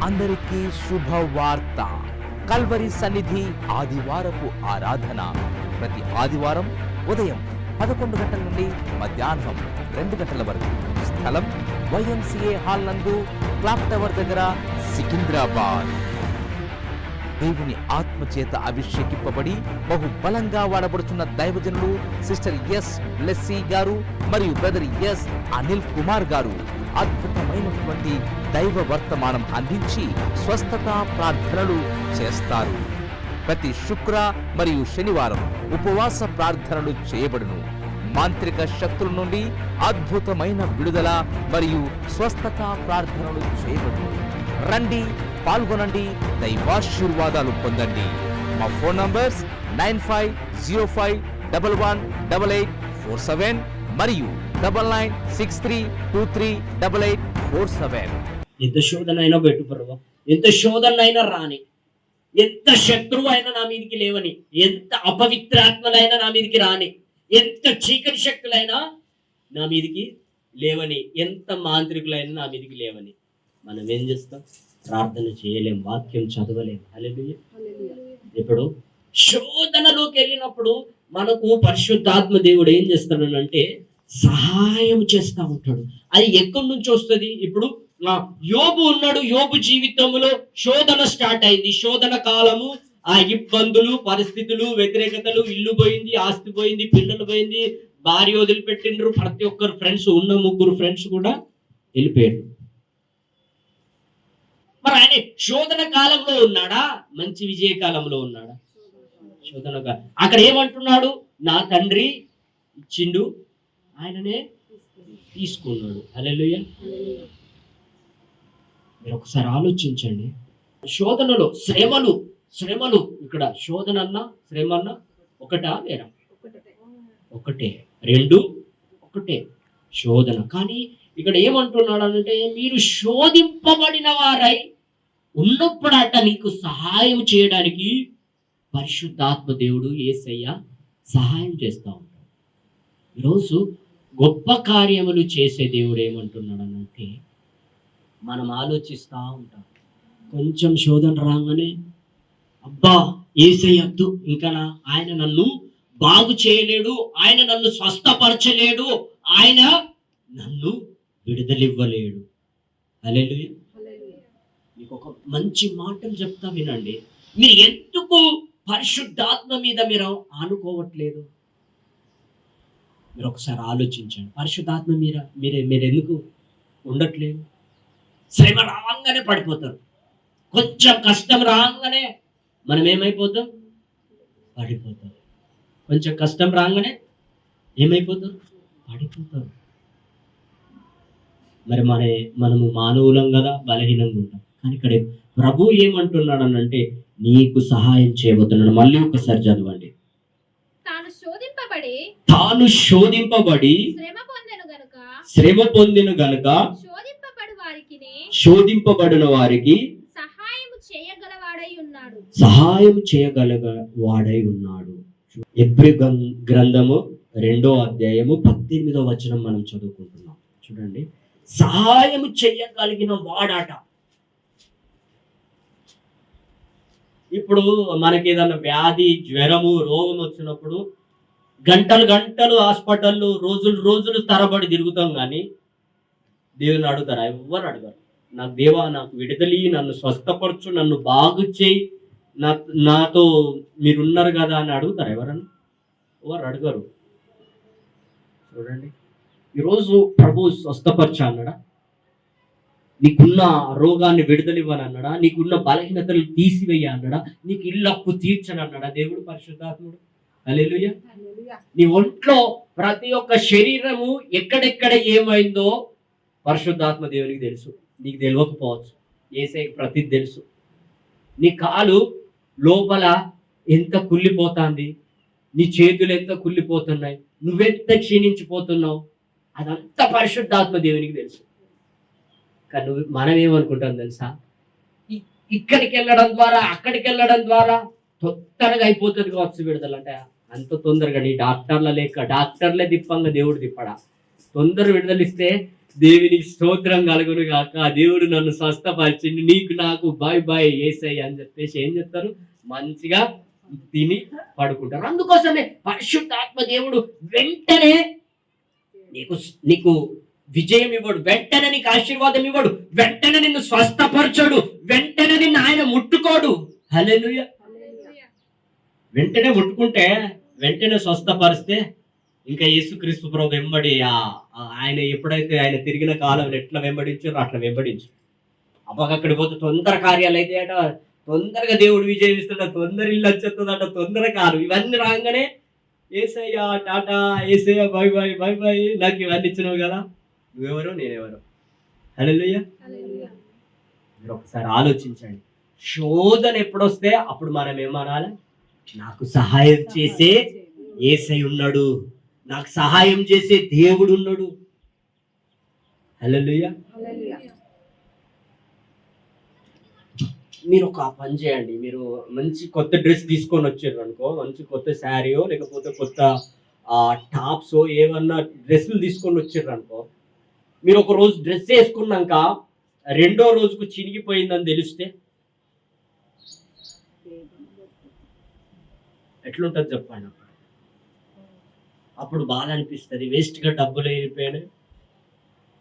అందరికీ శుభవార్త. కల్వరి సన్నిధి ఆదివారపు ఆరాధన ప్రతి ఆదివారం ఉదయం 11 గంటల నుండి మధ్యాహ్నం 2 గంటల వరకు. స్థలం YMCA హాల్ నందు, క్లాక్ టవర్ దగ్గర, సికింద్రాబాద్. దేవుని ఆత్మచేత అభిషేకింపబడి బహు బలంగా వాడబడుతున్న దైవజనులు సిస్టర్ ఎస్ బ్లెస్సీ గారు మరియు బ్రదర్ ఎస్ అనిల్ కుమార్ గారు అద్భుతమైనటువంటి దైవ వర్తమానం అందించి స్వస్థత ప్రార్థనలు చేస్తారు. ప్రతి శుక్ర మరియు శనివారం ఉపవాస ప్రార్థనలు చేయబడును. మాంత్రిక శక్తుల నుండి అద్భుతమైన విడుదల మరియు స్వస్థత ప్రార్థనలు చేయబడును. రండి, పాల్గొనండి, దైవాశీర్వాదాలు పొందండి. మా ఫోన్ నంబర్స్ 9505118847 మరియు 9963238847. ఎంత శోధన అయినా పెట్టు ప్రభు, ఎంత శోధన అయినా రాని, ఎంత శత్రువు అయినా నా మీదకి లేవని, ఎంత అపవిత్రాత్మలైనా నా మీదకి రాని, ఎంత చీకటి శక్తులైనా నా మీదకి లేవని, ఎంత మాంత్రికులైనా నా మీదకి లేవని, మనం ఏం చేస్తాం? ప్రార్థన చేయలేం, వాక్యం చదవలేం. హల్లెలూయా. ఇప్పుడు శోధనలోకి వెళ్ళినప్పుడు మనకు పరిశుద్ధాత్మ దేవుడు ఏం చేస్తాడనంటే సహాయం చేస్తా ఉంటాడు. అది ఎక్కడి నుంచి వస్తుంది? ఇప్పుడు యోబు ఉన్నాడు, యోబు జీవితంలో శోధన స్టార్ట్ అయింది. శోధన కాలము, ఆ ఇబ్బందులు, పరిస్థితులు, వ్యతిరేకతలు, ఇల్లు పోయింది, ఆస్తి పోయింది, పిల్లలు పోయింది, భార్య వదిలిపెట్టిండ్రు, ప్రతి ఒక్కరు ఫ్రెండ్స్, ఉన్న 3 ఫ్రెండ్స్ కూడా వెళ్ళిపోయారు. మరి ఆయన శోధన కాలంలో ఉన్నాడా? మంచి విజయ కాలంలో ఉన్నాడా? శోధన అక్కడ ఏమంటున్నాడు? నా తండ్రి ఇచ్చిండు, ఆయననే తీసుకున్నాడు. హల్లెలూయా. మీరు ఒకసారి ఆలోచించండి. శోధనలో శ్రమలు ఇక్కడ శోధన అన్నా శ్రమ అన్నా ఒకటా లేరా? ఒకటే, 2 ఒకటే శోధన. కానీ ఇక్కడ ఏమంటున్నాడు అంటే మీరు శోధింపబడిన వారై ఉన్నప్పుడట నీకు సహాయం చేయడానికి పరిశుద్ధాత్మ దేవుడు యేసయ్య సహాయం చేస్తూ ఉంటాడు. ఈరోజు గొప్ప కార్యములు చేసే దేవుడు ఏమంటున్నాడు అంటే మనం ఆలోచిస్తూ ఉంటాం. కొంచెం శోధన రాగానే అబ్బా యేసయ్యద్దు, ఇంకా ఆయన నన్ను బాగు చేయలేడు, ఆయన నన్ను స్వస్థపరచలేడు, ఆయన నన్ను విడుదలివ్వలేడు. హల్లెలూయా. మీకు ఒక మంచి మాటలు చెప్తా వినండి. మీరు ఎందుకు పరిశుద్ధాత్మ మీద మీరు ఆనుకోవట్లేదు? మీరు ఒకసారి ఆలోచించండి. పరిశుద్ధాత్మ మీరు ఎందుకు ఉండట్లేదు? శ్రమ రాగానే పడిపోతారు. కొంచెం కష్టం రాగానే మనం ఏమైపోతాం? పడిపోతాం. కొంచెం కష్టం రాగానే ఏమైపోతారు? పడిపోతారు. మరి మనము మానవులం కదా, బలహీనంగా ఉంటాం. కానీ ఇక్కడ ప్రభు ఏమంటున్నాడు అనంటే నీకు సహాయం చేయబోతున్నాడు. మళ్ళీ ఒకసారి చదవండి. తాను శోధింపబడి శ్రమ పొందెను గనుక శోధింపబడిన వారికి సహాయం చేయగలవాడై ఉన్నాడు. ఎబ్రీ గ్రంథము 2వ అధ్యాయము 18వ వచనం మనం చదువుకుంటున్నాం. చూడండి, సహాయం చెయ్యగలిగిన వాడాట. ఇప్పుడు మనకి ఏదన్నా వ్యాధి, జ్వరము, రోగం వచ్చినప్పుడు గంటలు హాస్పిటల్లో రోజులు తరబడి తిరుగుతాం. కానీ దేవుని అడుగుతారా? ఎవ్వరు అడగరు. నాకు దేవా, నాకు విడుదలి, నన్ను స్వస్థపరచు, నన్ను బాగు చేయి, నాతో మీరున్నారు కదా అని అడుగుతారు ఎవరన్నా? ఎవరు అడగరు. చూడండి, ఈరోజు ప్రభు స్వస్థపరచ అన్నాడా? నీకున్న రోగాన్ని విడుదలివ్వనన్నాడా? నీకున్న బలహీనతలు తీసివేయ అన్నాడా? నీకు ఇల్లు అప్పు తీర్చనన్నాడా దేవుడు పరిశుద్ధాత్ముడు? హల్లెలూయా. నీ ఒంట్లో ప్రతి ఒక్క శరీరము ఎక్కడెక్కడ ఏమైందో పరిశుద్ధాత్మ దేవునికి తెలుసు. నీకు తెలియకపోవచ్చు, యేసయ్యకి ప్రతిది తెలుసు. నీ కాలు లోపల ఎంత కుళ్ళిపోతుంది, నీ చేతులు ఎంత కుళ్ళిపోతున్నాయి, నువ్వెంత క్షీణించిపోతున్నావు, అదంతా పరిశుద్ధాత్మ దేవునికి తెలుసు. కానీ మనం ఏమనుకుంటాం తెలుసా? ఇక్కడికి వెళ్ళడం ద్వారా, అక్కడికి వెళ్ళడం ద్వారా తొందరగా అయిపోతుంది కావచ్చు విడుదల. అంటే అంత తొందరగా నీ డాక్టర్లే తిప్పంగా దేవుడు తిప్పడా? తొందర విడుదలిస్తే దేవునికి స్తోత్రం కలుగును గాక. దేవుడు నన్ను స్వస్థపరిచింది, నీకు నాకు బాయ్ బాయ్ యేసయ్య అని చెప్పేసి ఏం చెప్తారు, మంచిగా తిని పడుకుంటారు. అందుకోసమే పరిశుద్ధాత్మ దేవుడు వెంటనే నీకు విజయం ఇవ్వడు, వెంటనే నీకు ఆశీర్వాదం ఇవ్వడు, వెంటనే నిన్ను స్వస్థపరచడు, వెంటనే నిన్ను ఆయన ముట్టుకోడు. హల్లెలూయా. వెంటనే ముట్టుకుంటే, వెంటనే స్వస్థపరిస్తే ఇంకా యేసుక్రీస్తు ప్రభు వెంబడి ఆయన ఎప్పుడైతే ఆయన తిరిగిన కాలం ఎట్లా వెంబడించారో అట్లా వెంబడించు. అక్కడికి పోతే తొందర కార్యాలు అయితే అట, తొందరగా దేవుడు విజయం ఇస్తాడ, తొందర ఇల్లు వచ్చేస్తుందట, తొందర కారు. ఇవన్నీ రాగానే ఏసయ్యా టాటా, ఏసయ్యా బై బై బై బై, నాకు ఇవన్నీ ఇచ్చినావు కదా, నువ్వెవరు నేనెవరు. హల్లెలూయా. మీరు ఒకసారి ఆలోచించండి, శోధన ఎప్పుడొస్తే అప్పుడు మనం ఏమనాలి, నాకు సహాయం చేసే యేసయ్య ఉన్నాడు, నాకు సహాయం చేసే దేవుడు ఉన్నాడు. హల్లెలూయా. మీరు ఒక పని చేయండి, మీరు మంచి కొత్త డ్రెస్ తీసుకొని వచ్చారు అనుకో, మంచి కొత్త శారీయో లేకపోతే కొత్త టాప్స్ ఏమన్నా డ్రెస్సులు తీసుకొని వచ్చారు అనుకో, మీరు ఒక రోజు డ్రెస్ వేసుకున్నాక రెండో రోజుకు చినిగిపోయిందని తెలిస్తే ఎట్లుంటుంది చెప్పండి. అప్పుడు బాధ అనిపిస్తుంది, వేస్ట్గా డబ్బులు అయిపోయినాయి.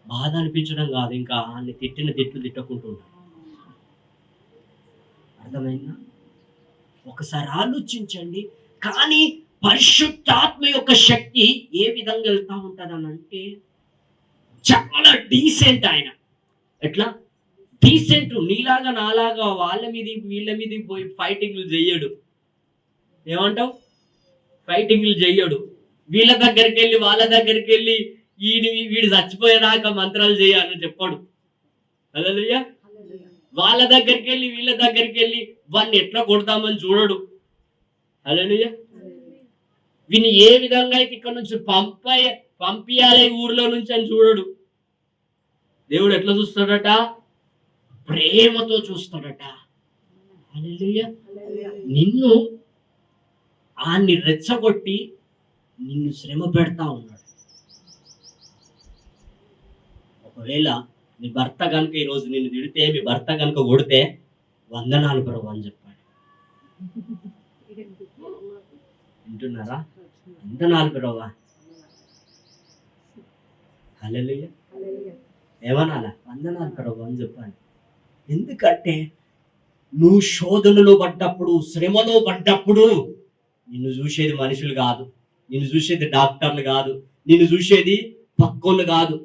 బాధ అనిపించడం కాదు, ఇంకా అన్ని తిట్టిన తిట్లు తిట్టకుంటుంటారు. అర్థమైందా? ఒకసారి ఆలోచించండి. కానీ పరిశుద్ధాత్మ యొక్క శక్తి ఏ విధంగా వెళ్తా ఉంటుంది అని అంటే, చాలా డీసెంట్ ఆయన. ఎట్లా డీసెంట్, నీలాగా నాలాగా వాళ్ళ మీద వీళ్ళ మీద పోయి ఫైటింగ్లు చెయ్యడు. ఏమంటావు? ఫైటింగ్లు చెయ్యడు. వీళ్ళ దగ్గరికి వెళ్ళి వాళ్ళ దగ్గరికి వెళ్ళి వీడు చచ్చిపోయేదాకా మంత్రాలు చేయాలని చెప్పాడు. హల్లెలూయా. వాళ్ళ దగ్గరికి వెళ్ళి వీళ్ళ దగ్గరికి వెళ్ళి వాడిని ఎట్లా కొడతామని చూడడు. హల్లెలూయా. వీని ఏ విధంగా అయితే ఇక్కడ నుంచి పంపియాలి ఊర్లో నుంచి అని చూడడు. దేవుడు ఎట్లా చూస్తాడట? ప్రేమతో చూస్తాడట. హల్లెలూయా. నిన్ను ఆన్ని రెచ్చగొట్టి నిన్ను శ్రమ పెడతా ఉన్నాడు. ఒకవేళ మీ భర్త కనుక ఈరోజు నిన్ను తిడితే, మీ భర్త కనుక కొడితే, వందనాలు ప్రభు అని చెప్పాడు. వింటున్నారా? వందనాలు ప్రభు. హల్లెలూయా. ఏమనాలా? వందనాలు ప్రభు అని చెప్పాడు. ఎందుకంటే నువ్వు శోధనలో పడ్డప్పుడు, శ్రమలో పడ్డప్పుడు నిన్ను చూసేది మనుషులు కాదు, నిన్ను చూసేది డాక్టర్లు కాదు, నిన్ను చూసేది పక్కోళ్ళు కాదు,